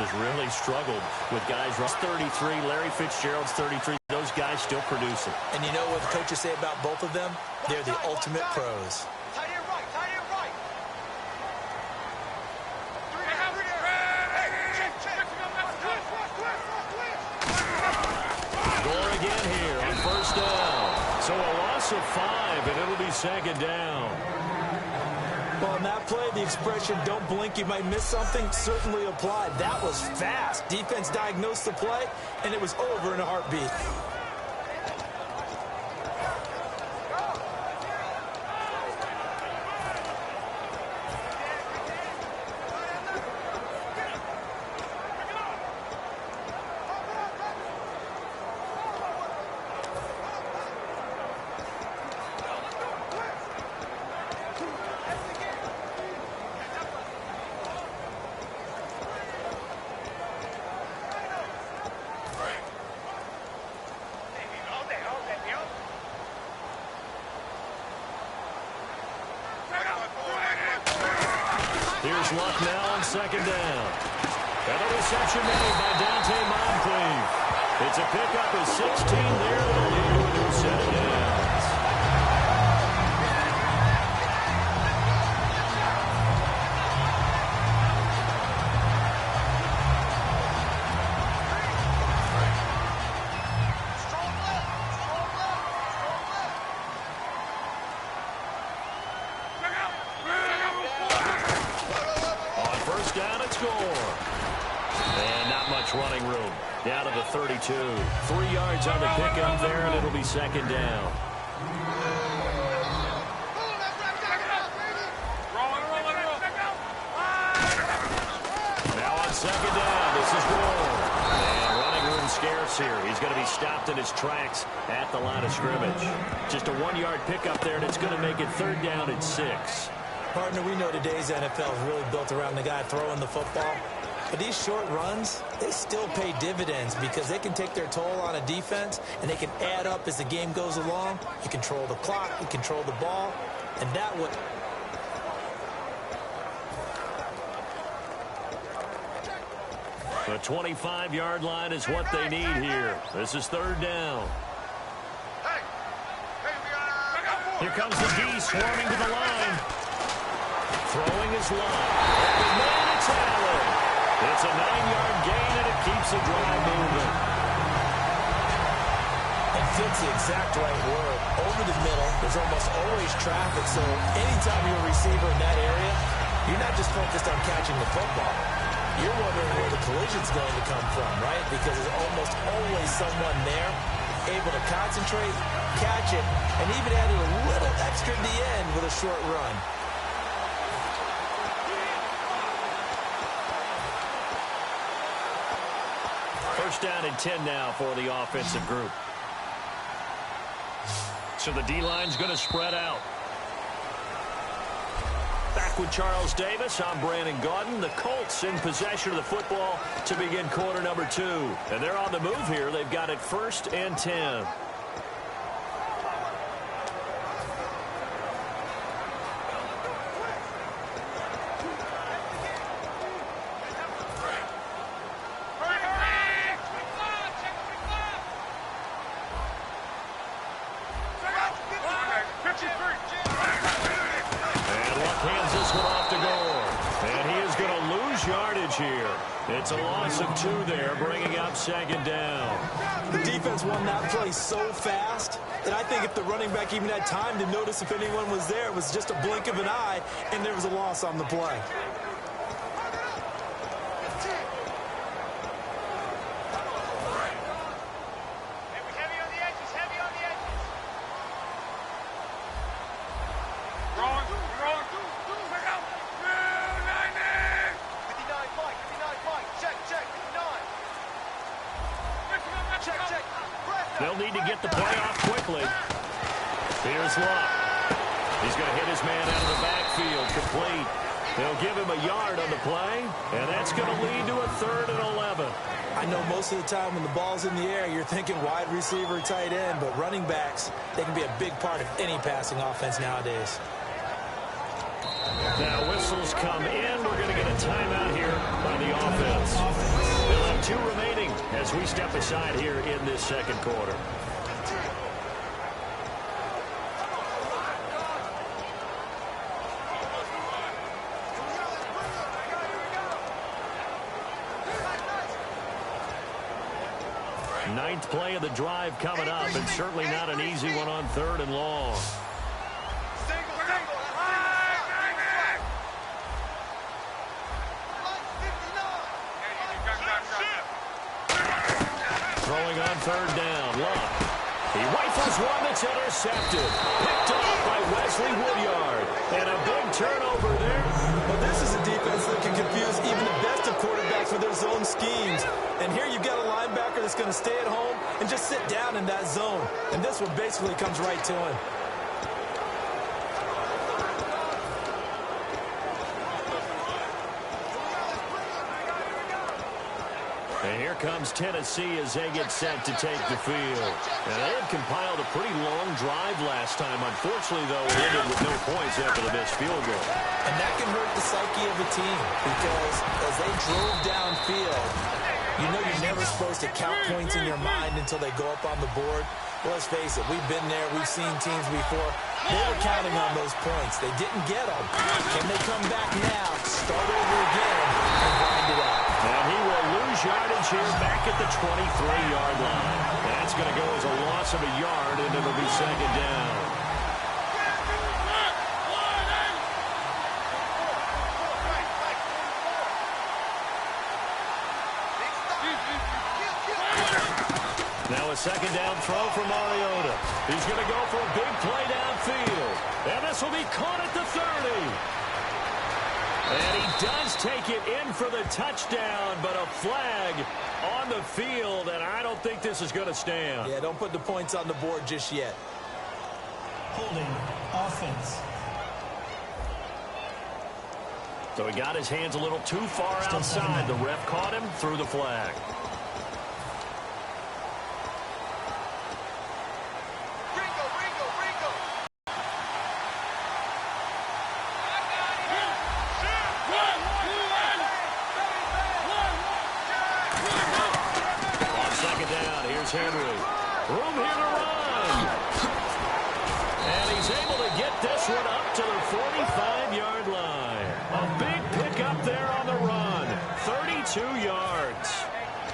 has really struggled with guys. Russ 33, Larry Fitzgerald's 33. Those guys still producing. And you know what the coaches say about both of them? They're the ultimate pros. Gore again here on first down. So a loss of 5, and it'll be second down. Well, on that play, the expression, don't blink, you might miss something, certainly applied. That was fast. Defense diagnosed the play, and it was over in a heartbeat. Here's Luck now on second down. And a reception made by Dante Moncrief. It's a pickup of 16 there. They'll lead to a new set of downs. Running room down to the 32. 3 yards on the pickup there, and it'll be second down. Now on second down, this is Ward. And running room scarce here. He's going to be stopped in his tracks at the line of scrimmage. Just a 1-yard pickup there, and it's going to make it third down and 6. Partner, we know today's NFL is really built around the guy throwing the football. But these short runs, they still pay dividends because they can take their toll on a defense, and they can add up as the game goes along. You control the clock, you control the ball, and that would... The 25-yard line is what they need here. This is third down. Here comes the D swarming to the line. Throwing his line. Open man, it's Allen. It's a 9-yard gain, and it keeps the drive moving. It fits the exact right word. Over the middle, there's almost always traffic, so anytime you're a receiver in that area, you're not just focused on catching the football. You're wondering where the collision's going to come from, right? Because there's almost always someone there able to concentrate, catch it, and even add a little extra at the end with a short run. First down and 10 now for the offensive group. So the D-line's going to spread out. Back with Charles Davis, I'm Brandon Gaudin. The Colts in possession of the football to begin quarter number 2. And they're on the move here. They've got it first and 10. It's a loss of 2 there, bringing up second down. The defense won that play so fast that I think if the running back even had time to notice if anyone was there, it was just a blink of an eye, and there was a loss on the play. They'll need to get the play off quickly. Here's Luck. He's going to hit his man out of the backfield, complete. They'll give him a yard on the play, and that's going to lead to a 3rd and 11. I know most of the time when the ball's in the air, you're thinking wide receiver, tight end, but running backs, they can be a big part of any passing offense nowadays. Now whistles come in. We're going to get a timeout here by the offense. as we step aside here in this second quarter. Ninth play of the drive coming up, and certainly not an easy one on 3rd and long. Throwing on 3rd down, Love. He rifles one that's intercepted. Picked off by Wesley Woodyard. And a big turnover there. Well, this is a defense that can confuse even the best of quarterbacks with their zone schemes. And here you've got a linebacker that's going to stay at home and just sit down in that zone. And this one basically comes right to him. And here comes Tennessee as they get set to take the field. And they had compiled a pretty long drive last time. Unfortunately, though, it ended with no points after the missed field goal. And that can hurt the psyche of a team because as they drove downfield, you know you're never supposed to count points in your mind until they go up on the board. Well, let's face it, we've been there, we've seen teams before. They were counting on those points. They didn't get them. Can they come back now, start over again, and grind it out? And he will lose yardage here back at the 23-yard line. That's going to go as a loss of a yard, and it'll be 2nd down. Now a 2nd down throw from Mariota. He's going to go for a big play downfield. And this will be caught at the 30. And he does take it in for the touchdown, but a flag on the field, and I don't think this is going to stand. Yeah, don't put the points on the board just yet. Holding offense. So he got his hands a little too far outside. The ref caught him, threw the flag. Henry. Room here to run. And he's able to get this one up to the 45-yard line. A big pickup there on the run. 32 yards.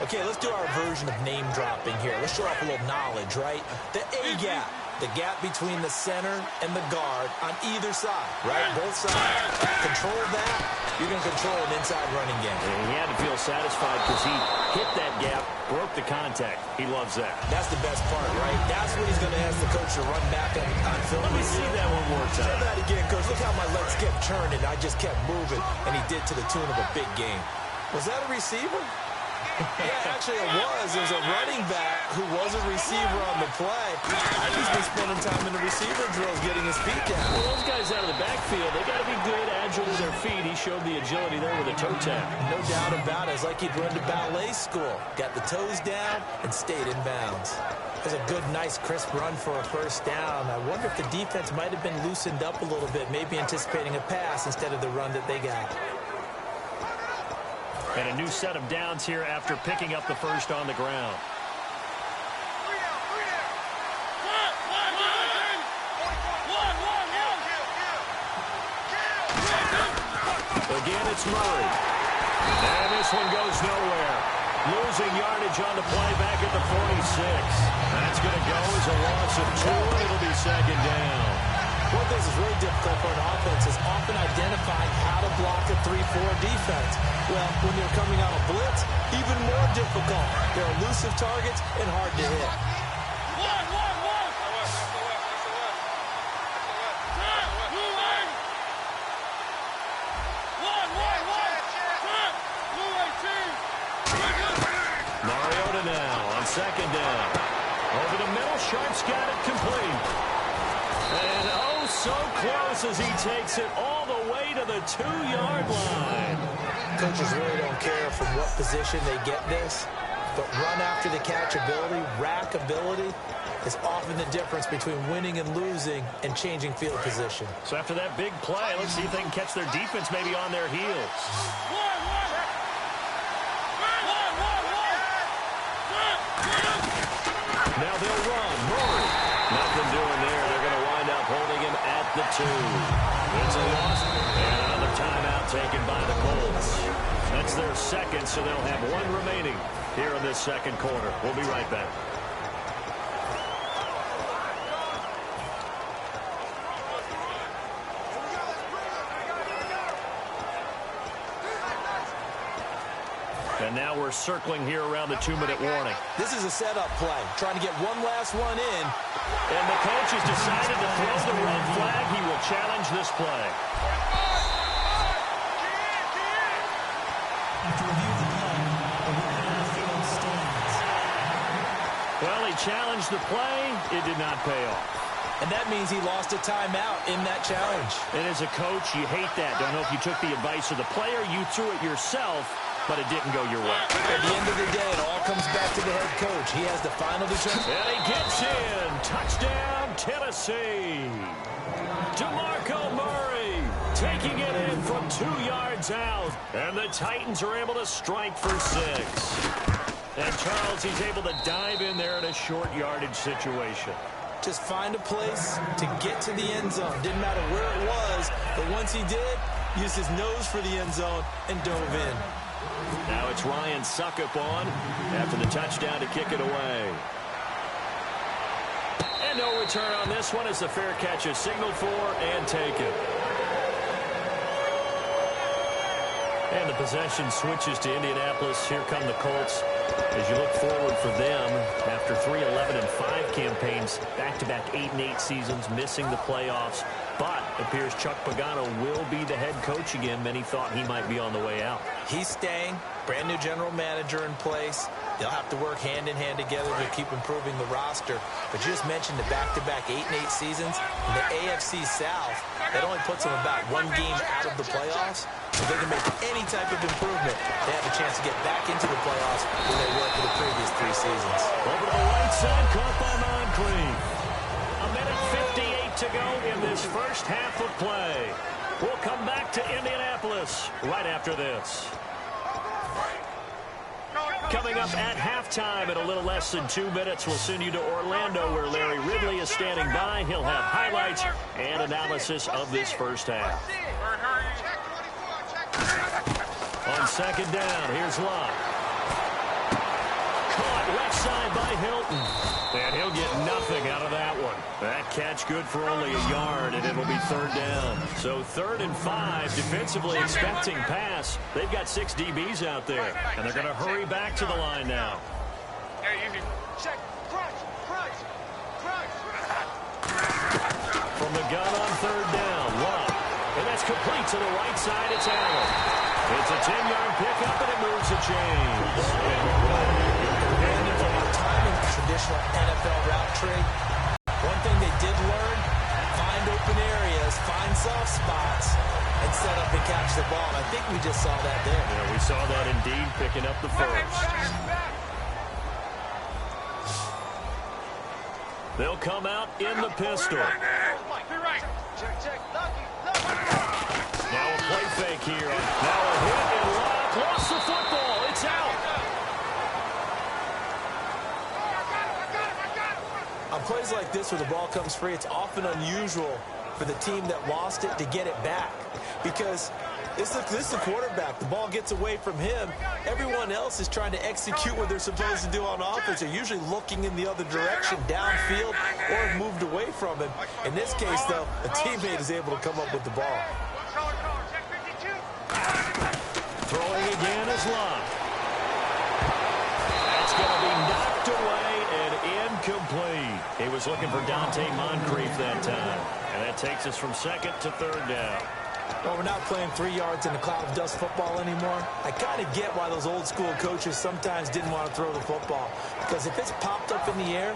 Okay, let's do our version of name dropping here. Let's show off a little knowledge, right? The A-gap. The gap between the center and the guard on either side, right? Both sides. Control that. You're going to control an inside running game. And he had to feel satisfied because he hit that gap, broke the contact. He loves that. That's the best part, right? That's what he's going to ask the coach to run back on film. Let me see that one more time. Say that again, coach. Look how my legs kept churning. I just kept moving, and he did to the tune of a big game. Was that a receiver? Yeah, actually it was. It was a running back who was a receiver on the play. He's been spending time in the receiver drills getting his feet down. Well, those guys out of the backfield, they got to be good, agile with their feet. He showed the agility there with a toe tap. No doubt about it. It's like he'd run to ballet school. Got the toes down and stayed in bounds. It was a good, nice, crisp run for a first down. I wonder if the defense might have been loosened up a little bit, maybe anticipating a pass instead of the run that they got. And a new set of downs here after picking up the first on the ground. Again, it's Murray. And this one goes nowhere. Losing yardage on the play back at the 46. That's going to go as a loss of 2, and it'll be 2nd down. One thing that's really difficult for an offense is often identifying how to block a 3-4 defense. Well, when they're coming out of blitz, even more difficult. They're elusive targets and hard to hit. Mariota now on 2nd down. Over the middle, Sharp's got it complete. And oh, so close as he takes it all the way to the 2-yard line. Coaches really don't care from what position they get this, but run after the catch ability, rack ability, is often the difference between winning and losing and changing field position. So after that big play, let's see if they can catch their defense maybe on their heels. Now they'll run. Murray. Nothing doing there. They're going to wind up holding him at the 2. It's a loss. And another timeout taken by the Colts. That's their second, so they'll have one remaining here in this second quarter. We'll be right back. And now we're circling here around the 2-minute warning. This is a setup play, trying to get one last one in. And the coach has decided to throw the red flag. He will challenge this play. After review of the play, the ruling on the field stands. Well, he challenged the play. It did not pay off. And that means he lost a timeout in that challenge. And as a coach, you hate that. Don't know if you took the advice of the player, you threw it yourself, but it didn't go your way. At the end of the day, it all comes back to the head coach. He has the final determination. And he gets in. Touchdown, Tennessee. DeMarco Murray taking it in from 2 yards out. And the Titans are able to strike for 6. And Charles, he's able to dive in there in a short yardage situation. Just find a place to get to the end zone. Didn't matter where it was, but once he did, used his nose for the end zone and dove in. Now it's Ryan Suckup on after the touchdown to kick it away. And no return on this one as the fair catch is signaled for and taken. And the possession switches to Indianapolis. Here come the Colts. As you look forward for them, after 3 11-5 campaigns, back-to-back 8-8 seasons, missing the playoffs, but appears Chuck Pagano will be the head coach again. Many thought he might be on the way out. He's staying. Brand new general manager in place. They'll have to work hand-in-hand together to keep improving the roster. But you just mentioned the back-to-back 8-8 seasons. In the AFC South, that only puts them about 1 game out of the playoffs. If they can make any type of improvement, they have a chance to get back into the playoffs where they were for the previous 3 seasons. Over to the right side, caught by Moncrief. 1:58 to go in this first half of play. We'll come back to Indianapolis right after this. Coming up at halftime in a little less than 2 minutes, we'll send you to Orlando where Larry Ridley is standing by. He'll have highlights and analysis of this first half. On second down, here's Locke. Caught left side by Hilton. And he'll get nothing out of that one. That catch good for only a yard, and it'll be 3rd down. So 3rd and 5, defensively expecting pass. They've got 6 DBs out there, and they're going to hurry back to the line now. From the gun on 3rd down, Locke. And that's complete to the right side. It's Allen. It's a 10-yard pickup, and it moves the chains. And from our time in traditional NFL route tree, one thing they did learn, find open areas, find soft spots, and set up and catch the ball. And I think we just saw that there. Yeah, we saw that indeed, picking up the first. They'll come out in the pistol. Now a play fake here. Now a hit and Locke lost the football. It's out. On plays like this where the ball comes free, it's often unusual for the team that lost it to get it back. Because this is the quarterback. The ball gets away from him. Everyone else is trying to execute what they're supposed to do on offense. They're usually looking in the other direction, downfield, or have moved away from him. In this case, though, a teammate is able to come up with the ball. Throwing again is Locke. That's going to be knocked away and incomplete. He was looking for Dante Moncrief that time. And that takes us from 2nd to 3rd down. Well, we're not playing 3 yards in a cloud of dust football anymore. I kind of get why those old school coaches sometimes didn't want to throw the football. Because if it's popped up in the air,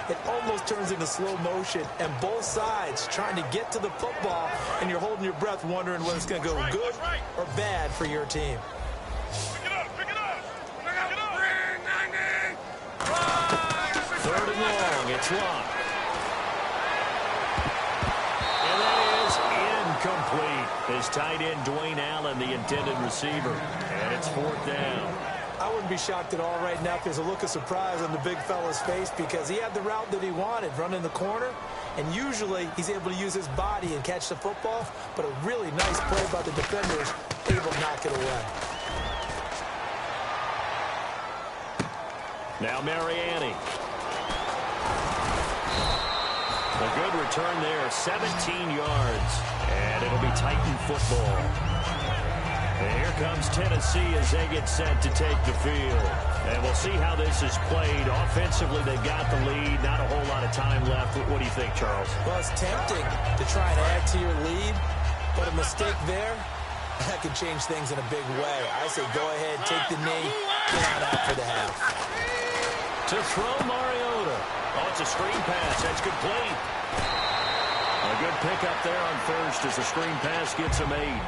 it almost turns into slow motion. And both sides trying to get to the football, and you're holding your breath wondering whether it's going to go good or bad for your team. Third and long, it's Locke. And that is incomplete. His tight end, Dwayne Allen, the intended receiver. And it's 4th down. I wouldn't be shocked at all right now if there's a look of surprise on the big fella's face because he had the route that he wanted, running the corner, and usually he's able to use his body and catch the football, but a really nice play by the defenders, able to knock it away. Now Mariani. A good return there, 17 yards, and it'll be Titan football. And here comes Tennessee as they get set to take the field. And we'll see how this is played. Offensively, they've got the lead. Not a whole lot of time left. What do you think, Charles? Well, it's tempting to try and add to your lead, but a mistake there, that can change things in a big way. I say go ahead, take the knee, get on out for the half. To throw Mariota. Oh, it's a screen pass. That's complete. A good pickup there on first as the screen pass gets him 8.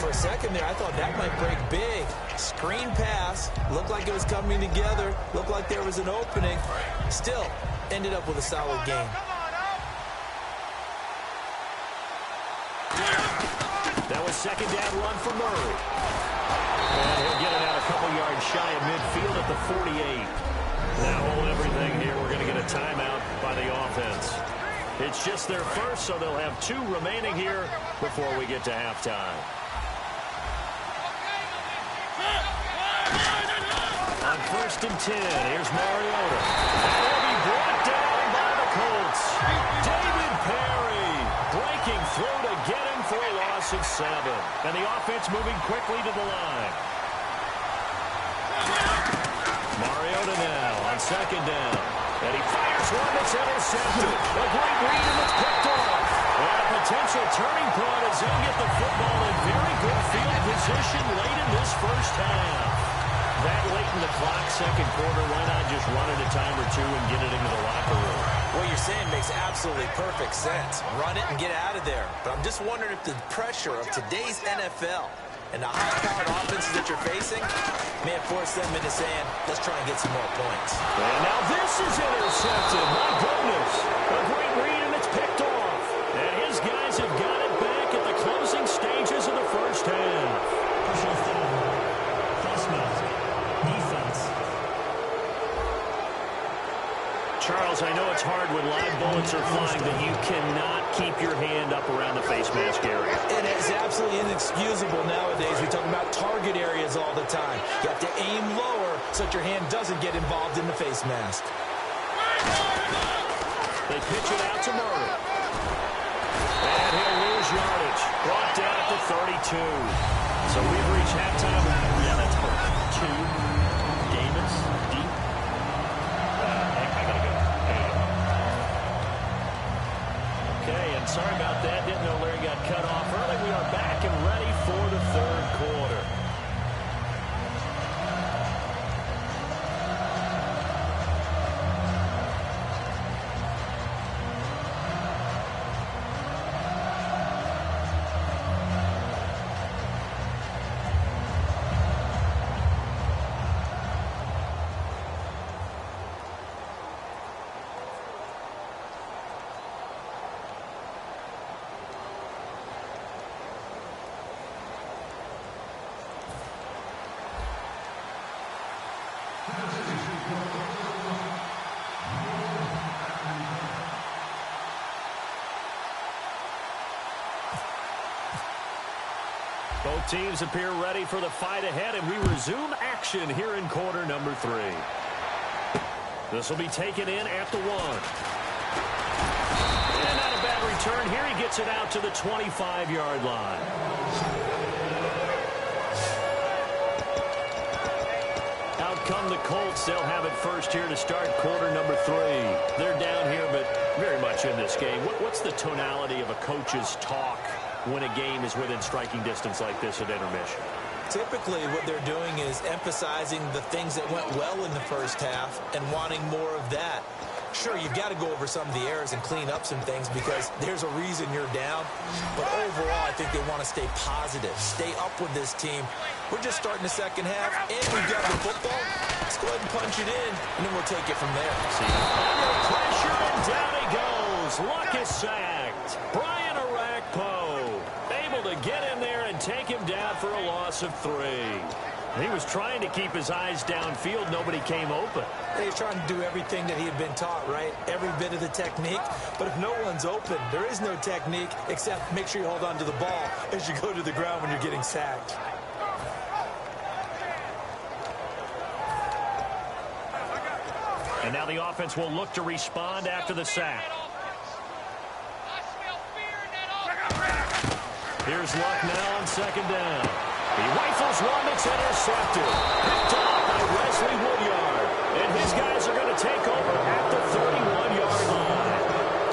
For a second there, I thought that might break big. Screen pass. Looked like it was coming together. Looked like there was an opening. Still, ended up with a solid game. That was second down run for Murray. And he'll get it out a couple yards shy of midfield at the 48. Now hold everything here. We're going to get a timeout by the offense. It's just their first, so they'll have 2 remaining here before we get to halftime. On first and 10, here's Mariota. And he'll be brought down by the Colts. David Perry breaking through to get him for a loss of 7. And the offense moving quickly to the line. Mariota now on second down. And he fires one that's intercepted. A great read and it's picked off. And a potential turning point as they'll get the football in very good field position late in this first half. That late in the clock, second quarter, why not just run it a time or 2 and get it into the locker room? What you're saying makes absolutely perfect sense. Run it and get out of there. But I'm just wondering if the pressure of today's NFL and the high-powered offenses that you're facing may have forced them into saying, let's try and get some more points. And now this is intercepted. My goodness. A great read, and it's picked off. And his guys have got it back at the closing stages of the first half. Personal foul. False mouth. Defense. Charles, I know it's hard when live bullets are flying, but you cannot keep your hand up around the face mask area. It is absolutely inexcusable nowadays. We talk about target areas all the time. You have to aim lower so that your hand doesn't get involved in the face mask. They pitch it out to Murray. And he'll lose yardage. Brought down at the 32. So we've reached halftime. Yeah, that's hard. 2. Davis, deep. I gotta go. Okay, and sorry about that. Didn't know Larry got cut off early. We are back and ready for the third quarter. Both teams appear ready for the fight ahead, and we resume action here in quarter number 3. This will be taken in at the 1. And not a bad return here. He gets it out to the 25-yard line. Out come the Colts. They'll have it first here to start quarter number 3. They're down here, but very much in this game. What's the tonality of a coach's talk when a game is within striking distance like this at intermission? Typically, what they're doing is emphasizing the things that went well in the first half and wanting more of that. Sure, you've got to go over some of the errors and clean up some things because there's a reason you're down. But overall, I think they want to stay positive, stay up with this team. We're just starting the second half, and we've got the football. Let's go ahead and punch it in, and then we'll take it from there. Under pressure, and down he goes. Luck is sacked. Brian Arakpo able to get in there and take him down for a loss of 3. He was trying to keep his eyes downfield. Nobody came open. He's trying to do everything that he had been taught, right? Every bit of the technique. But if no one's open, there is no technique except make sure you hold on to the ball as you go to the ground when you're getting sacked. And now the offense will look to respond after the sack. Here's Luck now on second down. He rifles one that's intercepted. Picked off by Wesley Woodyard. And his guys are going to take over at the 31-yard line.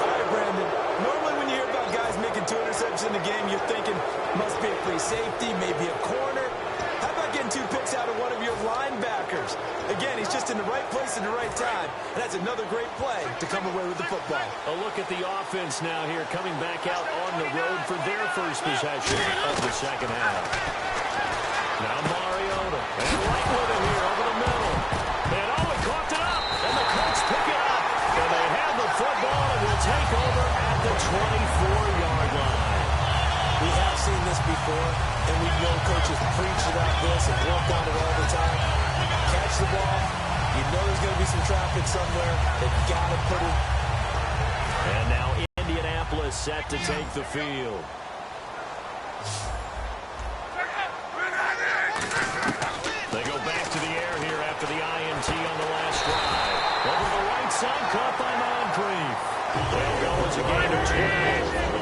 All right, Brandon. Normally when you hear about guys making 2 interceptions in the game, you're thinking must be a free safety, maybe a corner. How about getting 2 picks out of one of your linebackers? Again, he's just in the right place at the right time. And that's another great play to come away with the football. A look at the offense now here, coming back out on the road for their first possession of the second half. Now Mariota, and right with it here over the middle. And he caught it up, and the Colts pick it up. And they have the football and will take over at the 24-yard line. We have seen this before, and we know coaches preach about this and work on it all the time. Catch the ball. You know there's going to be some traffic somewhere. They've got to put it. And now Indianapolis set to take the field. They go back to the air here after the INT on the last drive. Over the right side, caught by Moncrief. They'll go as a gain of 12.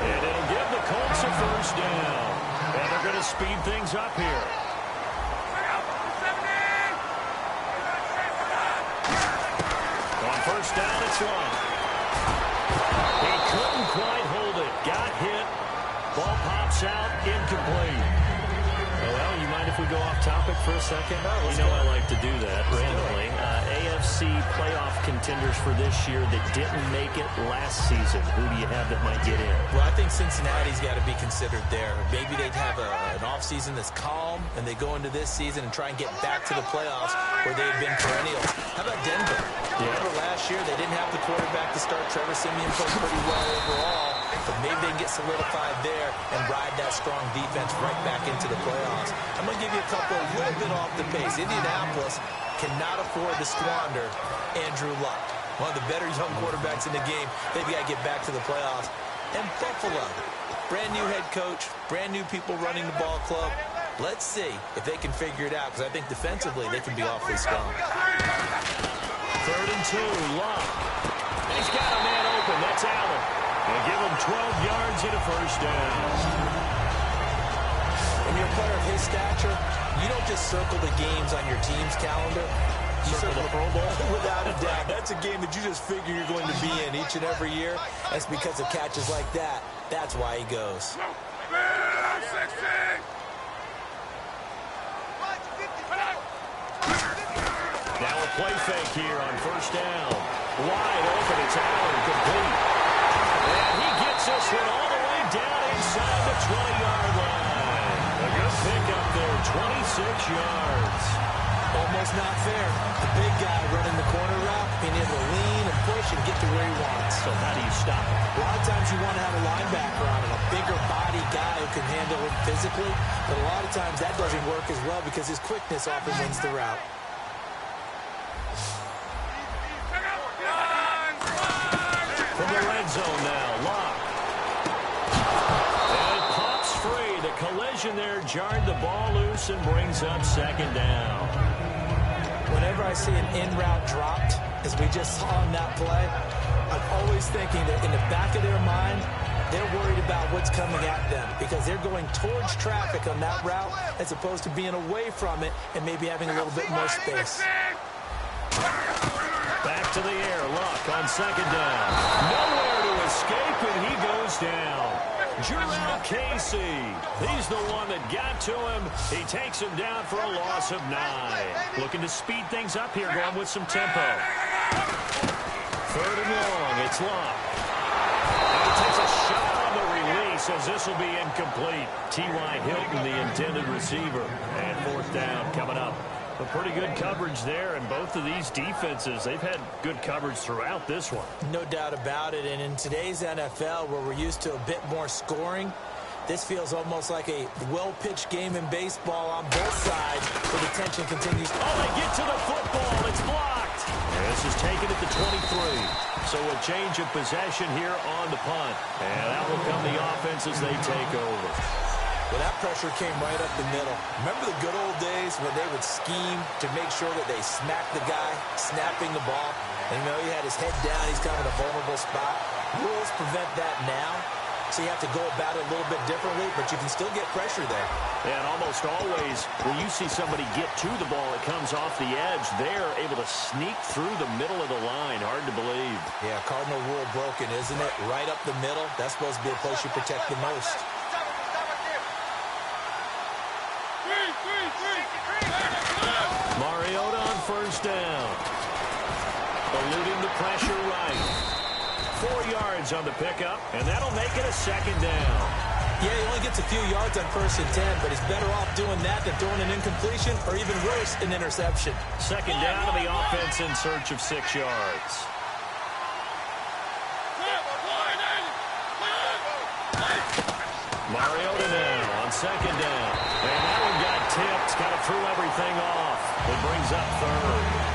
And it'll give the Colts a first down. And they're going to speed things up here. On first down, it's Luck. He couldn't quite hold it. Got hit. Ball pops out, incomplete. Well, you mind if we go off topic for a second? You know I like to do that randomly. AFC playoff contenders for this year that didn't make it last season. Who do you have that might get in? Well, I think Cincinnati's got to be considered there. Maybe they'd have an offseason that's calm, and they go into this season and try and get back to the playoffs where they had been perennial. How about Denver? Remember last year, they didn't have the quarterback to start. Trevor Siemian played pretty well overall. But maybe they can get solidified there and ride that strong defense right back into the playoffs. I'm going to give you a couple a little bit off the pace. Indianapolis cannot afford to squander Andrew Luck, one of the better young quarterbacks in the game. They've got to get back to the playoffs. And Buffalo, brand new head coach, brand new people running the ball club. Let's see if they can figure it out, because I think defensively they can be awfully strong. 3rd and 2, Luck. He's got a man open. That's Allen. And give him 12 yards and a first down. When you're a player of his stature, you don't just circle the games on your team's calendar. You circle the Pro Bowl. Without a doubt. That's a game that you just figure you're going to be in each and every year. That's because of catches like that. That's why he goes. Now a play fake here on first down. Wide open. It's Allen, complete. And he gets this one all the way down inside the 20-yard line. A good pickup there, 26 yards. Almost not fair. The big guy running the corner route, being able to lean and push and get to where he wants. So how do you stop it? A lot of times you want to have a linebacker on it, a bigger body guy who can handle it physically. But a lot of times that doesn't work as well because his quickness often wins the route. From the red zone now, Luck. And it pops free. The collision there jarred the ball loose and brings up second down. Whenever I see an in-route dropped, as we just saw on that play, I'm always thinking that in the back of their mind, they're worried about what's coming at them because they're going towards traffic on that route as opposed to being away from it and maybe having a little bit more space. Back to the air, Luck on second down. Nowhere to escape, and he goes down. Jurrell Casey, he's the one that got to him. He takes him down for a loss of 9. Looking to speed things up here, going with some tempo. 3rd and long, it's Luck. And he takes a shot on the release as this will be incomplete. T.Y. Hilton, the intended receiver. And 4th down coming up. A pretty good coverage there, and both of these defenses, they've had good coverage throughout this one. No doubt about it, and in today's NFL, where we're used to a bit more scoring, This feels almost like a well-pitched game in baseball on both sides, where the tension continues. Oh, they get to the football. It's blocked. And this is taken at the 23. So a change of possession here on the punt. And that will come the offense as they take over. Well, that pressure came right up the middle. Remember the good old days when they would scheme to make sure that they smacked the guy, snapping the ball? And, you know, he had his head down. He's kind of in a vulnerable spot. Rules prevent that now. So you have to go about it a little bit differently, but you can still get pressure there. And almost always, when you see somebody get to the ball, it comes off the edge. They're able to sneak through the middle of the line. Hard to believe. Yeah, cardinal rule broken, isn't it? Right up the middle. That's supposed to be a place you protect the most. Mariota on first down. Eluding the pressure right. 4 yards on the pickup, and that'll make it a second down. Yeah, he only gets a few yards on 1st and 10, but he's better off doing that than throwing an incompletion or even worse, an interception. Second down to the offense in search of 6 yards. Mariota now on second down. And that one got tipped, kind of threw everything off. It brings up third.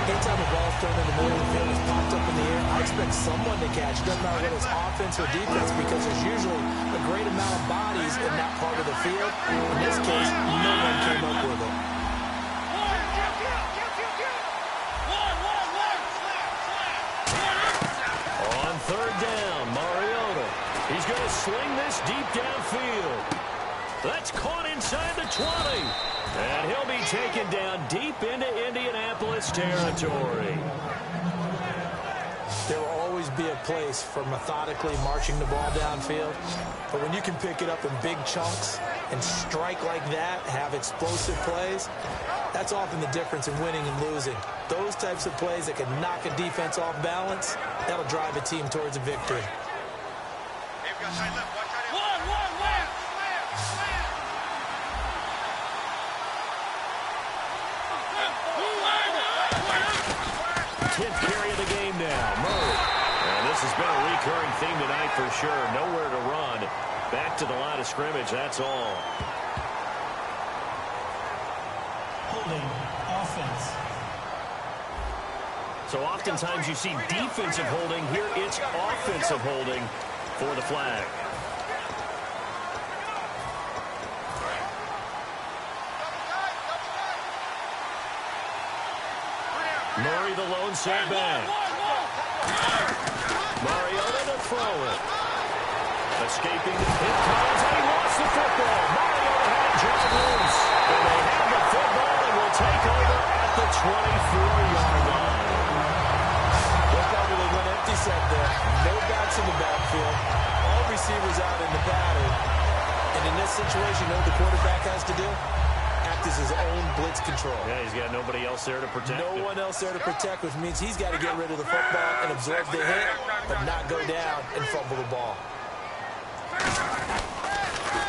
Anytime the ball's thrown in the middle of the field, it's popped up in the air, I expect someone to catch. It doesn't matter whether it's offense or defense, because there's usually a great amount of bodies in that part of the field. In this case, no one came up with it. On third down, Mariota. He's going to sling this deep downfield. That's caught inside the 20. And he'll be taken down deep into Indianapolis territory. There will always be a place for methodically marching the ball downfield. But when you can pick it up in big chunks and strike like that, have explosive plays, that's often the difference in winning and losing. Those types of plays that can knock a defense off balance, that'll drive a team towards a victory. Carry of the game now, Murray. And this has been a recurring theme tonight for sure. Nowhere to run. Back to the line of scrimmage, that's all. Holding offense. So oftentimes you see defensive holding. Here it's offensive holding for the flag. Murray the lone setback. Mariota to throw it. Escaping the hit comes, and he lost the football. Mariota had John loose. And they have the football and will take over at the 24-yard line. They probably went empty set there. No backs in the backfield. All receivers out in the pattern. And in this situation, you know what the quarterback has to do? Act as his own blitz control. Yeah, he's got nobody else there to protect him. No one else there to protect, which means he's got to get rid of the football and absorb the hit, but not go down and fumble the ball.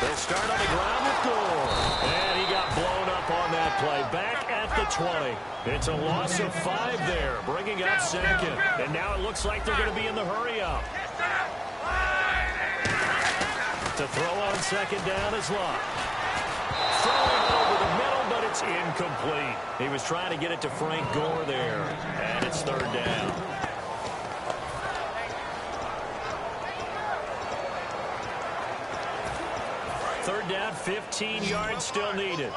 They'll start on the ground with Gore. And he got blown up on that play. Back at the 20. It's a loss of 5 there, bringing up second. And now it looks like they're going to be in the hurry-up. To throw on second down is Luck. Throwing over the middle, but it's incomplete. He was trying to get it to Frank Gore there. And it's third down. Third down, 15 yards still needed.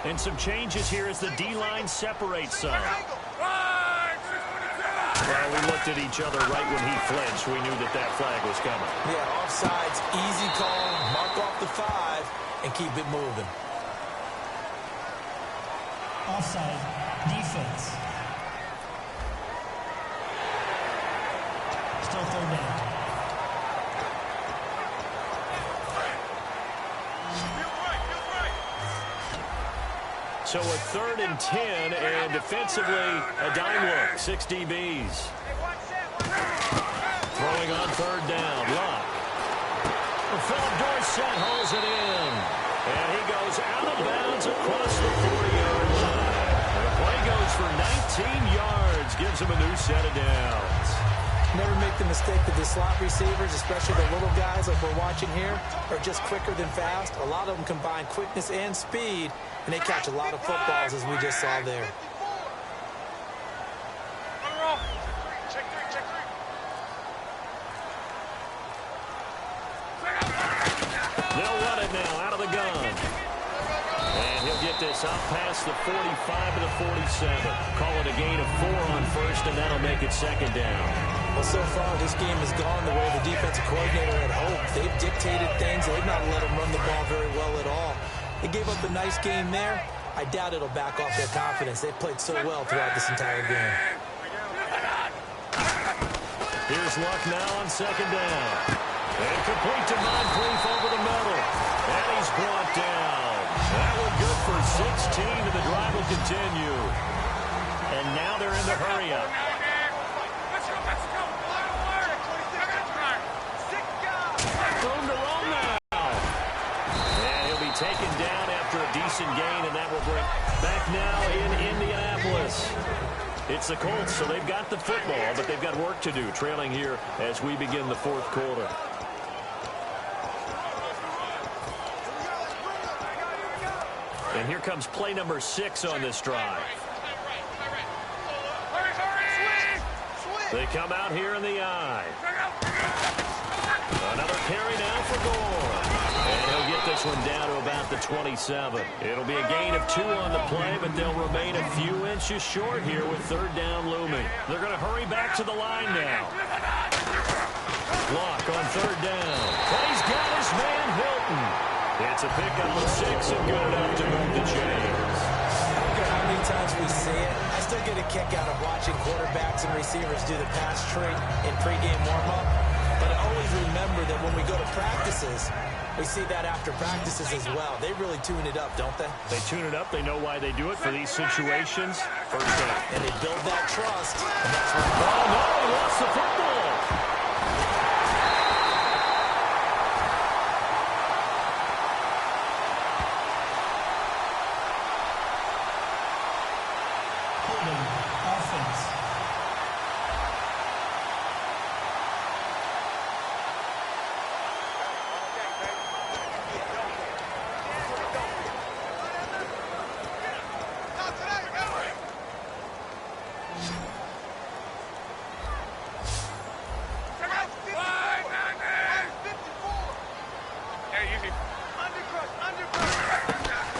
And some changes here as the D-line separates some. Well, we looked at each other right when he flinched. We knew that that flag was coming. Yeah, offsides, easy call, mark off the 5, and keep it moving. Offside, defense. Still third down. So a 3rd and 10, and defensively, a dime look, 6 DBs. Throwing on third down, Luck. Philip Dorsett hauls it in. And he goes out of bounds across the 40-yard line. And the play goes for 19 yards, gives him a new set of downs. Never make the mistake that the slot receivers, especially the little guys like we're watching here, are just quicker than fast. A lot of them combine quickness and speed, and they catch a lot of footballs, as we just saw there. They'll run it now out of the gun. And he'll get this out past the 45 to the 47. Call it a gain of 4 on first, and that'll make it second down. Well, so far, this game has gone the way the defensive coordinator had hoped. They've dictated things. They've not let them run the ball very well at all. They gave up a nice game there. I doubt it'll back off their confidence. They've played so well throughout this entire game. Here's Luck now on second down. And complete to Moncrief over the middle. And he's brought down. That one good for 16, and the drive will continue. And now they're in the hurry-up. Room to roll now. And he'll be taken down after a decent gain, and that will bring back now in Indianapolis. It's the Colts, so they've got the football, but they've got work to do, trailing here as we begin the fourth quarter. And here comes play number 6 on this drive. They come out here in the eye. Another carry now for Gore. And he'll get this one down to about the 27. It'll be a gain of 2 on the play, but they'll remain a few inches short here with third down looming. They're going to hurry back to the line now. Block on third down. And he's got his man Hilton. It's a pickup of 6 and good enough to move the chains. I don't care how many times we see it. I still get a kick out of watching quarterbacks and receivers do the pass trait in pregame warm-up. But I always remember that when we go to practices, we see that after practices as well. They really tune it up, don't they? They tune it up. They know why they do it for these situations. First down. And they build that trust. And that's what Oh, no, he lost the football. Offense.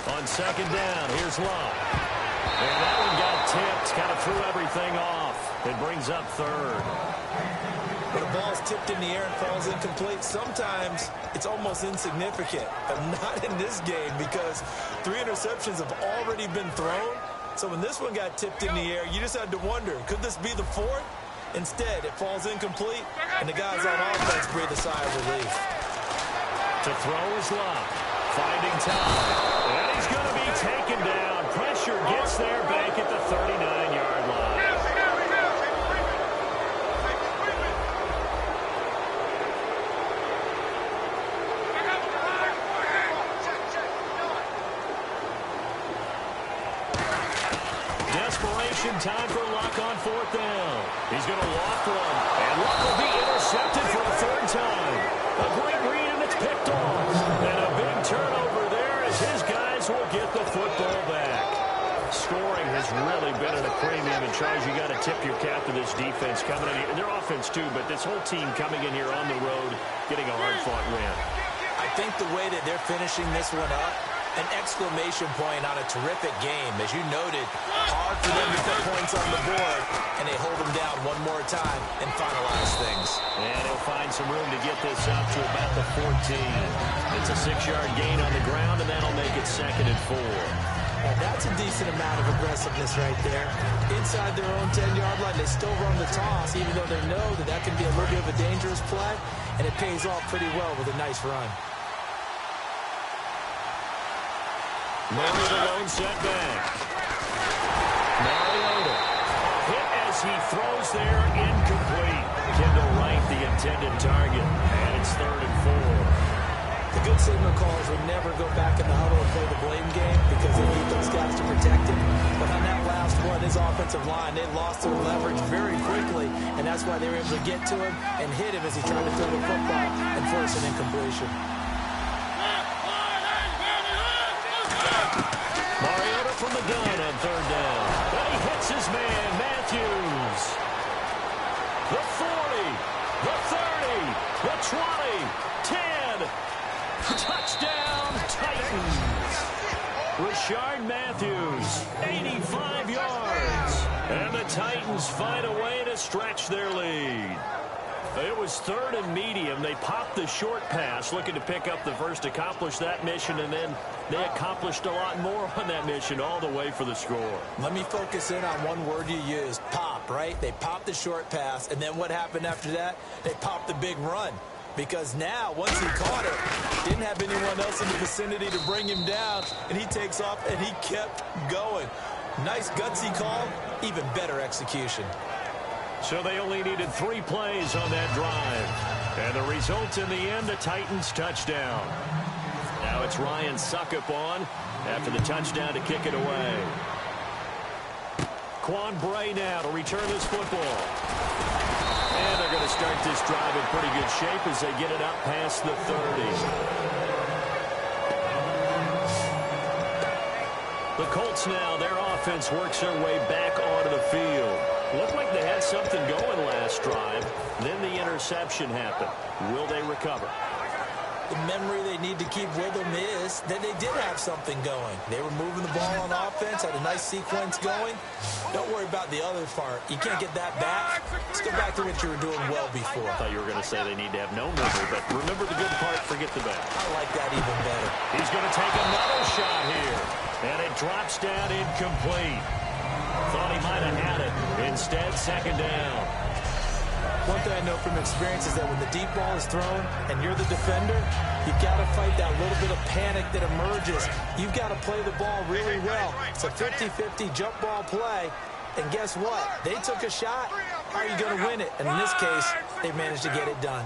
On second down, here's Love. And that one got tipped, kind of threw everything off. It brings up third. When the ball's tipped in the air and falls incomplete, sometimes it's almost insignificant, but not in this game because 3 interceptions have already been thrown. So when this one got tipped in the air, you just had to wonder, could this be the 4th? Instead, it falls incomplete, and the guys on offense breathe a sigh of relief. To throw is Love. Finding time. And he's going to be taken down. Pressure gets there back at the 39-yard line. Desperation time for Luck on 4th down. He's going to walk one. And Luck will be intercepted for a 3rd time. A great read, and it's picked off. And a big turnover there as his guys will get the football back. Scoring has really been at a premium. And, Charles, you got to tip your cap to this defense coming in here. Their offense, too, but this whole team coming in here on the road, getting a hard-fought win. I think the way that they're finishing this one up, an exclamation point on a terrific game. As you noted, hard for them to put points on the board, and they hold them down one more time and finalize things. And he'll find some room to get this up to about the 14. It's a 6-yard gain on the ground, and that'll make it 2nd and 4. And that's a decent amount of aggressiveness right there. Inside their own 10-yard line, they still run the toss, even though they know that that can be a little bit of a dangerous play, and it pays off pretty well with a nice run. Murray the lone setback. Mariota. Hit as he throws there, incomplete. Kendall Wright, the intended target. And it's 3rd and 4. The good signal callers would never go back in the huddle and play the blame game because they need those guys to protect him. But on that last one, they his offensive line. They lost their leverage very quickly, and that's why they were able to get to him and hit him as he tried to throw the football and force an incompletion. Mariota from the gun on third down. And he hits his man, Matthews. The 40, the 30, the 20, 10. Touchdown, Titans. Rashard Matthews, 85 yards. And the Titans find a way to stretch their lead. It was third and medium. They popped the short pass, looking to pick up the first, accomplish that mission, and then they accomplished a lot more on that mission all the way for the score. Let me focus in on one word you used, pop, right? They popped the short pass, and then what happened after that? They popped the big run. Because now, once he caught it, didn't have anyone else in the vicinity to bring him down, and he takes off, and he kept going. Nice gutsy call, even better execution. So they only needed 3 plays on that drive. And the result in the end, a Titans touchdown. Now it's Ryan Suckup on after the touchdown to kick it away. Quan Bray now to return this football. And they're going to start this drive in pretty good shape as they get it up past the 30. The Colts now, their offense works their way back onto the field. Looked like they had something going last drive. Then the interception happened. Will they recover? The memory they need to keep with them is that they did have something going. They were moving the ball on offense, had a nice sequence going. Don't worry about the other part. You can't get that back. Let's go back to what you were doing well before. I thought you were going to say they need to have no memory, but remember the good part, forget the bad. I like that even better. He's going to take another shot here, and it drops down incomplete. Thought he might have had it. Instead, second down. One thing I know from experience is that when the deep ball is thrown and you're the defender, you've got to fight that little bit of panic that emerges. You've got to play the ball really well. It's a 50-50 jump ball play. And guess what? They took a shot. How are you going to win it? And in this case, they managed to get it done.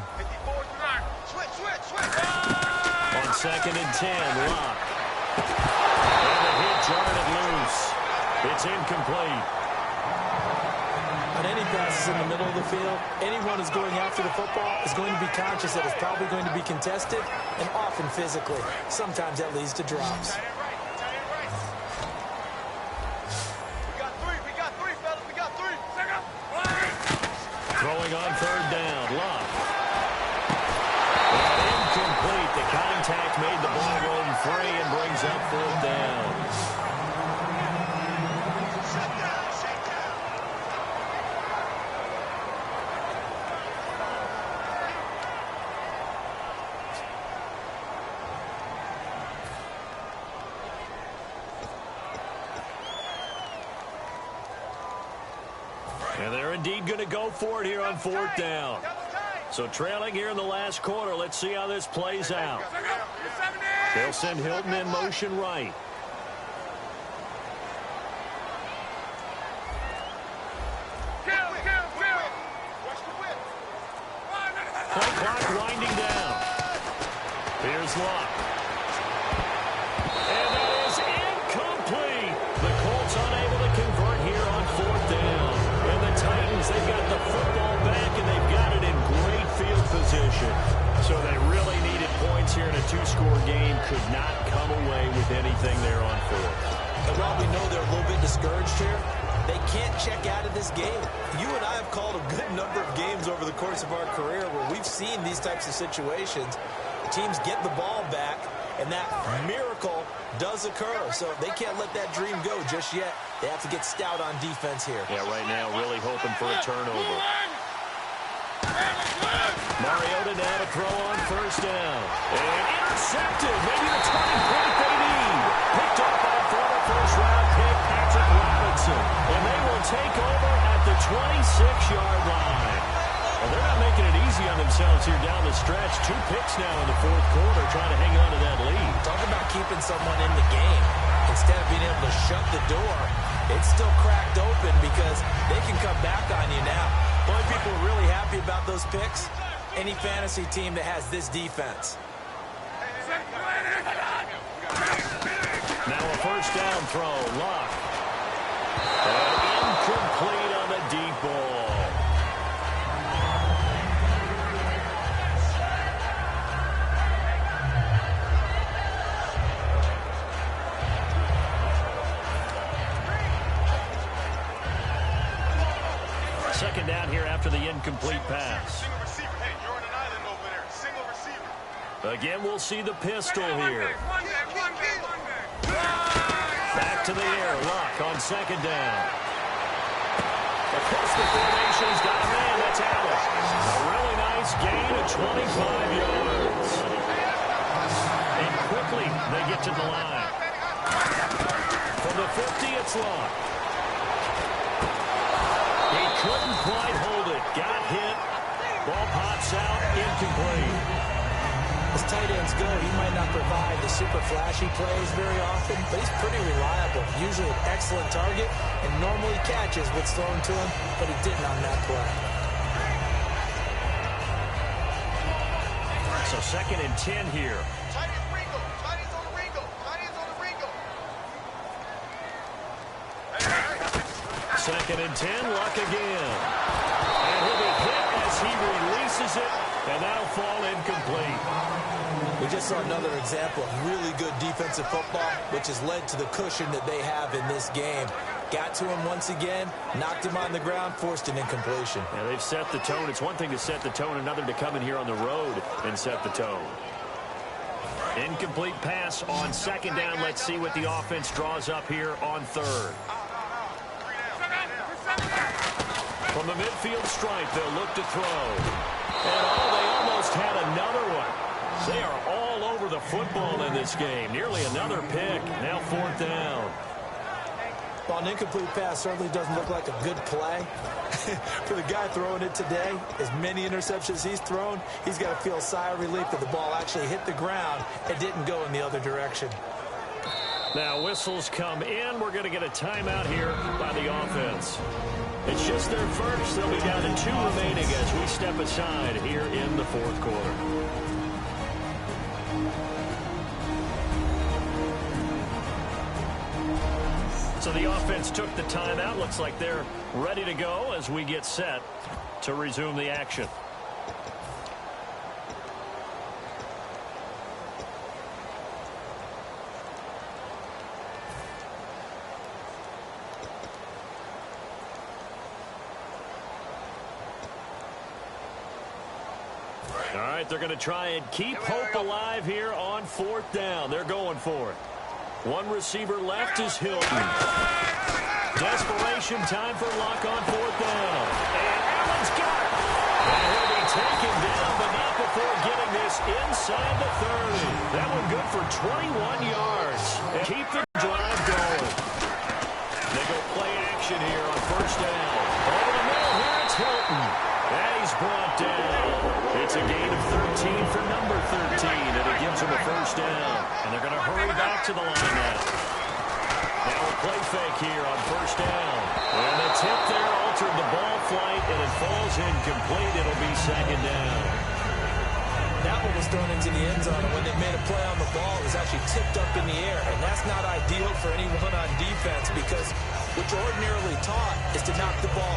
On second and 10, Locke. And the hit jarred it loose. It's incomplete. On any passes in the middle of the field, anyone who's going after the football is going to be conscious that it's probably going to be contested and often physically. Sometimes that leads to drops. Throwing on third down, Locke. And incomplete. The contact made the ball roam free and brings up fourth down. And they're indeed going to go for it here on fourth down. So trailing here in the last quarter, let's see how this plays out. They'll send Hilton in motion right. Play clock winding down. Here's Locke. And that is incomplete. The Colts unable to convert here on fourth down. And the Titans, they've got the football back, and they've got it in great field position. So they really needed points here in a two-score game. Could not come away with anything there on fourth. And while we know they're a little bit discouraged here, they can't check out of this game. You and I have called a good number of games over the course of our career where we've seen these types of situations. Teams get the ball back, and that miracle does occur. So they can't let that dream go just yet. They have to get stout on defense here. Yeah, right now really hoping for a turnover. Mariota now to throw on first down. And intercepted. Maybe the turning point they need. Picked off by a former first-round pick, Patrick Robinson. And they will take over at the 26-yard line. Well, they're not making it easy on themselves here down the stretch. 2 picks now in the fourth quarter, trying to hang on to that lead. Talk about keeping someone in the game. Instead of being able to shut the door, it's still cracked open because they can come back on you now. The only people really happy about those picks, any fantasy team that has this defense. Now a first down throw, Locke. And second down here after the incomplete pass. Single receiver. Hey, you're on an island over there. Single receiver. Again, we'll see the pistol here. Back to the air. Luck on second down. Across the formation, he's got a man. That's Allen. A really nice gain of 25 yards. And quickly, they get to the line. From the 50, it's Luck. He couldn't quite hold it. Got hit. Ball pops out. Incomplete. As tight ends go, he might not provide the super flashy plays very often, but he's pretty reliable. Usually an excellent target and normally catches what's thrown to him, but he didn't on that play. So 2nd and 10 here. Tight end Ringo. Tight end's on the Ringo. Tight end's on the Ringo. 2nd and 10, Luck again. And he'll be hit as he releases it, and that'll fall incomplete. We just saw another example of really good defensive football, which has led to the cushion that they have in this game. Got to him once again, knocked him on the ground, forced an incompletion. Yeah, they've set the tone. It's one thing to set the tone, another to come in here on the road and set the tone. Incomplete pass on 2nd down. Let's see what the offense draws up here on 3rd. From the midfield stripe, they'll look to throw. And they almost had another one. They are all over the football in this game. Nearly another pick. Now 4th down. Well, an incomplete pass certainly doesn't look like a good play. For the guy throwing it today, as many interceptions he's thrown, he's got to feel a sigh of relief that the ball actually hit the ground and didn't go in the other direction. Now whistles come in. We're going to get a timeout here by the offense. It's just their first. They'll be down to 2 remaining as we step aside here in the 4th quarter. So the offense took the timeout. Looks like they're ready to go as we get set to resume the action. All right, they're going to try and keep hope alive here on 4th down. They're going for it. One receiver left is Hilton. Desperation time for Luck on 4th down. And Allen's got it. And he'll be taken down, but not before getting this inside the 30. That one good for 21 yards. And keep the drive going. They go play action here on 1st down. Over the middle here, it's Hilton. And he's brought down. It's a gain of 13 for number 13, and it gives him a 1st down. And they're going to hurry back to the line now. Now a play fake here on 1st down. And the tip there altered the ball flight, and it falls incomplete. It'll be 2nd down. That one was thrown into the end zone, and when they made a play on the ball, it was actually tipped up in the air. And that's not ideal for anyone on defense because what you're ordinarily taught is to knock the ball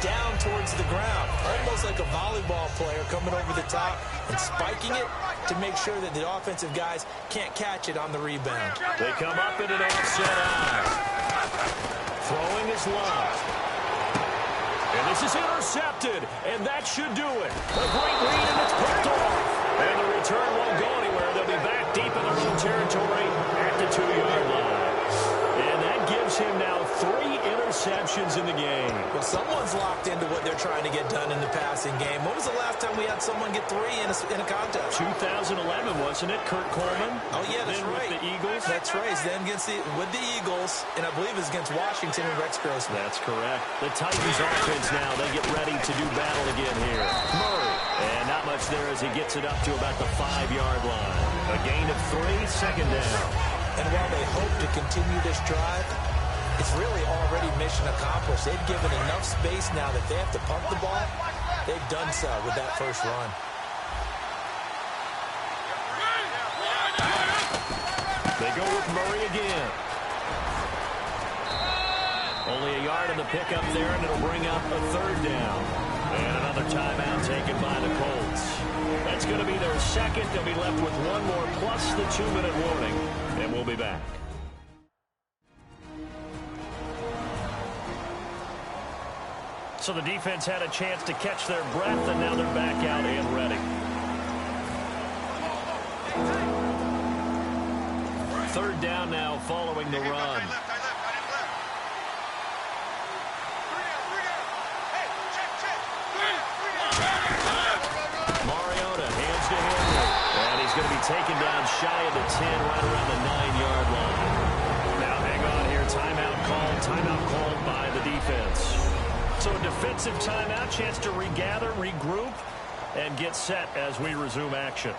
down towards the ground, almost like a volleyball player coming over the top and spiking it to make sure that the offensive guys can't catch it on the rebound. They come up in an offset eye. Throwing is Luck. And this is intercepted, and that should do it. A great read, and it's picked off. And the return won't go anywhere. They'll be back deep in their own territory at the 2-yard line. And that gives him now 3 interceptions in the game. Well, someone's locked into what they're trying to get done in the passing game. When was the last time we had someone get 3 in a contest? 2011, wasn't it? Kurt Coleman. Oh, yeah, that's then right. With the Eagles. That's right. Then with the Eagles, and I believe it's against Washington and Rex Grossman. That's correct. The Titans offense now, they get ready to do battle again here. Murray. And not much there as he gets it up to about the 5-yard line. A gain of 3, 2nd down. And while they hope to continue this drive, it's really already mission accomplished. They've given enough space now that they have to pump the ball. They've done so with that first run. They go with Murray again. Only a yard in the pickup there, and it'll bring up a 3rd down. And another timeout taken by the Colts. That's going to be their 2nd. They'll be left with 1 more plus the 2-minute warning. And we'll be back. So the defense had a chance to catch their breath, and now they're back out and ready. Third down now following the run. Mariota hands to Henry. And he's going to be taken down shy of the 10, right around the 9-yard line. Now hang on here. Timeout called by the defense. So a defensive timeout, chance to regather, regroup, and get set as we resume action.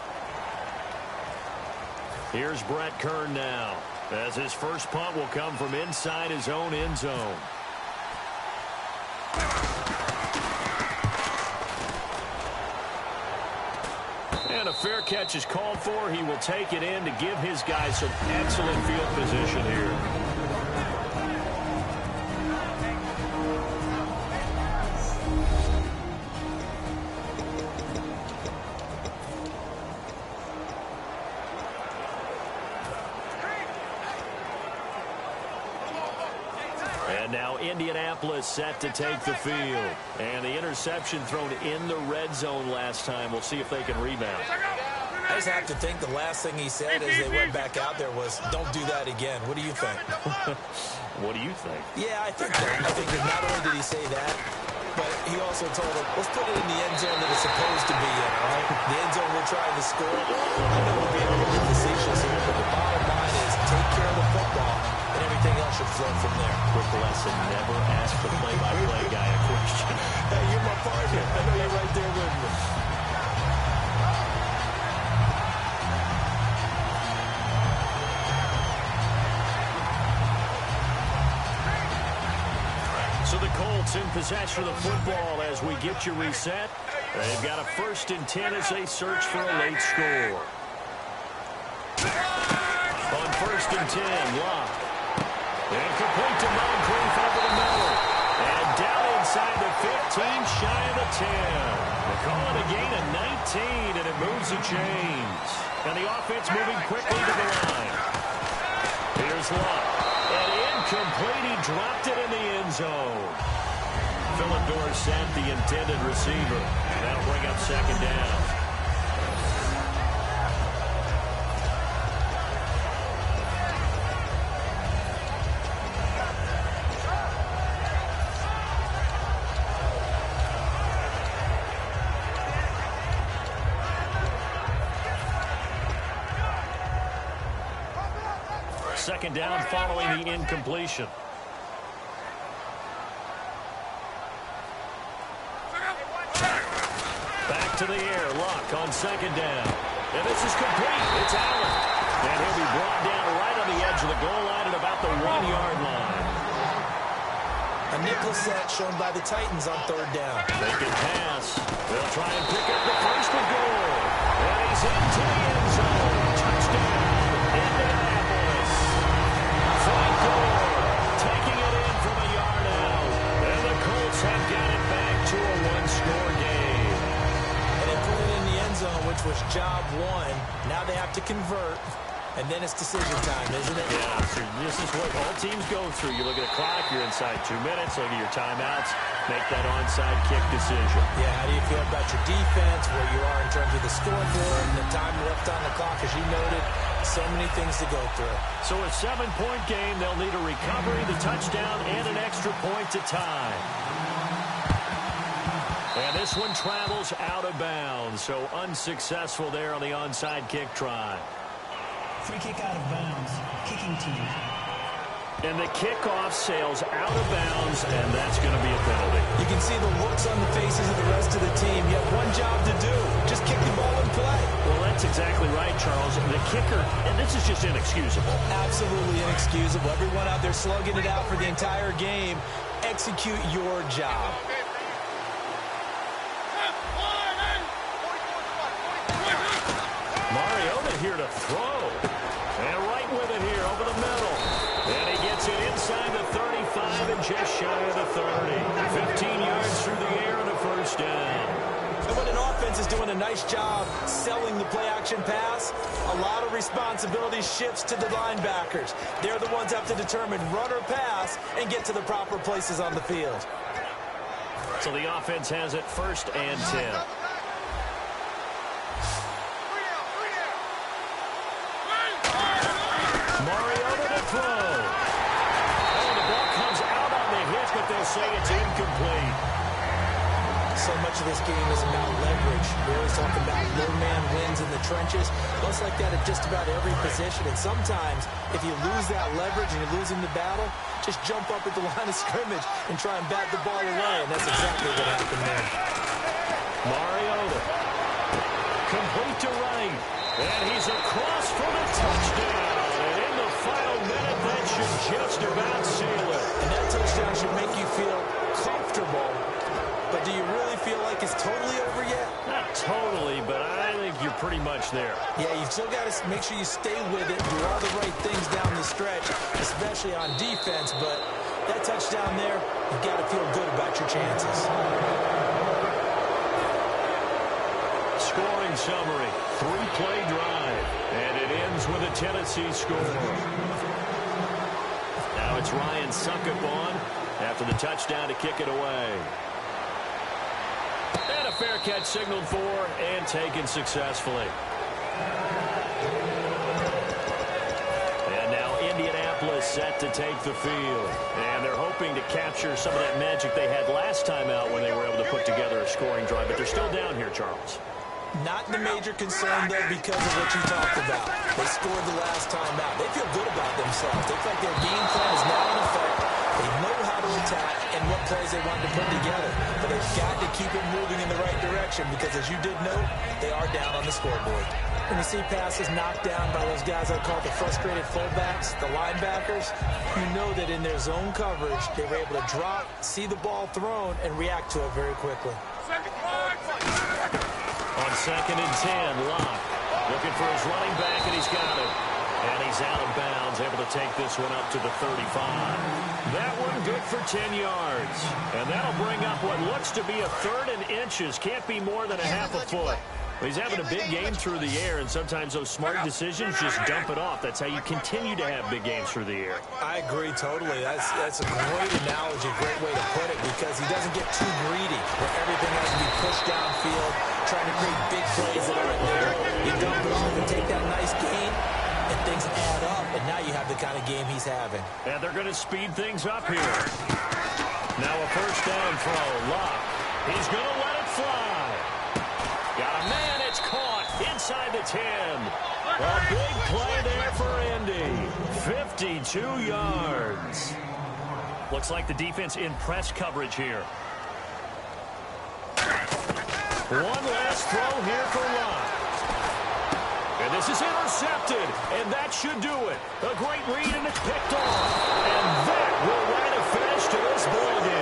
Here's Brett Kern now, as his first punt will come from inside his own end zone. And a fair catch is called for. He will take it in to give his guys some excellent field position here. And now Indianapolis set to take the field. And the interception thrown in the red zone last time. We'll see if they can rebound. I just have to think the last thing he said as they went back out there was, don't do that again. What do you think? What do you think? Yeah, I think that. I think that not only did he say that, but he also told him, let's put it in the end zone that it's supposed to be in, all right? The end zone we're trying to score. I know we're being a little facetious here, but the bottom line is take care of the football, and everything else should flow from there. Quick lesson, never ask the play-by-play guy a question. Hey, you're my partner. I know you're right there with me. So the Colts in possession of the football as we get you reset. They've got a 1st and 10 as they search for a late score. On 1st and 10, Locke. And complete to Moncrief over the middle. And down inside the 15, shy of the 10. They call it a gain of 19, and it moves the chains. And the offense moving quickly to the line. Here's Locke. And incomplete, he dropped it in the end zone. Phillip Dorsett, the intended receiver. That'll bring up 2nd down. Second down following the incompletion. Back to the air. Luck on 2nd down. And this is complete. It's Allen. And he'll be brought down right on the edge of the goal line at about the 1-yard line. A nickel set shown by the Titans on 3rd down. They can pass. They'll try and pick up the first and goal. And he's into the end zone. Touchdown. Indianapolis. Frank Gore taking it in from a yard out. And the Colts have got it back to a 1-score game. And they put it in the end zone, which was job 1. Now they have to convert. And then it's decision time, isn't it? Yeah, so this is what all teams go through. You look at the clock, you're inside 2 minutes, look at your timeouts, make that onside kick decision. Yeah, how do you feel about your defense, where you are in terms of the scoreboard, and the time left on the clock, as you noted? So many things to go through. So a 7-point game, they'll need a recovery, the touchdown, and an extra point to tie. And this one travels out of bounds, so unsuccessful there on the onside kick try. Free kick out of bounds. Kicking team. And the kickoff sails out of bounds, and that's going to be a penalty. You can see the looks on the faces of the rest of the team. You have one job to do. Just kick the ball and play. Well, that's exactly right, Charles. The kicker, and this is just inexcusable. Absolutely inexcusable. Everyone out there slugging it out for the entire game. Execute your job. Mariota here to throw. And right with it here over the middle. And he gets it inside the 35 and just shy of the 30. 15 yards through the air and a 1st down. And when an offense is doing a nice job selling the play-action pass, a lot of responsibility shifts to the linebackers. They're the ones that have to determine run or pass and get to the proper places on the field. So the offense has it 1st and 10. Mariota to throw. Oh, the ball comes out on the hit, but they'll say it's incomplete. So much of this game is about leverage. We always talk about low man wins in the trenches. Well, it's like that at just about every position. And sometimes, if you lose that leverage and you're losing the battle, just jump up at the line of scrimmage and try and bat the ball away. And that's exactly what happened there. Mariota. Complete to right. And he's across for the touchdown. And in the final minute, that should just about seal it. And that touchdown should make you feel comfortable. But do you really feel like it's totally over yet? Not totally, but I think you're pretty much there. Yeah, you've still got to make sure you stay with it, do all the right things down the stretch, especially on defense. But that touchdown there, you've got to feel good about your chances. Scoring summary, 3-play drive, and it ends with a Tennessee score. Now it's Ryan Suckup on after the touchdown to kick it away. And a fair catch signaled for and taken successfully. And now Indianapolis set to take the field. And they're hoping to capture some of that magic they had last time out when they were able to put together a scoring drive. But they're still down here, Charles. Not the major concern, though, because of what you talked about. They scored the last time out. They feel good about themselves. They feel like their game plan is now in effect. They know how to attack and what plays they want to put together. But they've got to keep it moving in the right direction because, as you did note, they are down on the scoreboard. When you see passes knocked down by those guys I call the frustrated fullbacks, the linebackers, you know that in their zone coverage, they were able to drop, see the ball thrown, and react to it very quickly. On 2nd and 10, Locke looking for his running back, and he's got it. And he's out of bounds, able to take this one up to the 35. That one good for 10 yards. And that'll bring up what looks to be a 3rd and inches. Can't be more than a half a foot. But he's having a big game through the air, and sometimes those smart decisions just dump it off. That's how you continue to have big games through the air. I agree totally. That's a great analogy, great way to put it, because he doesn't get too greedy where everything has to be pushed downfield, trying to create big plays that aren't there. You dump it off and take that nice gain, and things add up, and now you have the kind of game he's having. And they're going to speed things up here. Now a 1st down throw. Locke. He's going to let it fly. Got a man, it's caught inside the 10. A big play there for Indy. 52 yards. Looks like the defense in press coverage here. One last throw here for Locke. And this is intercepted, and that should do it. A great read, and it's picked off. And that will write a finish to this ball game.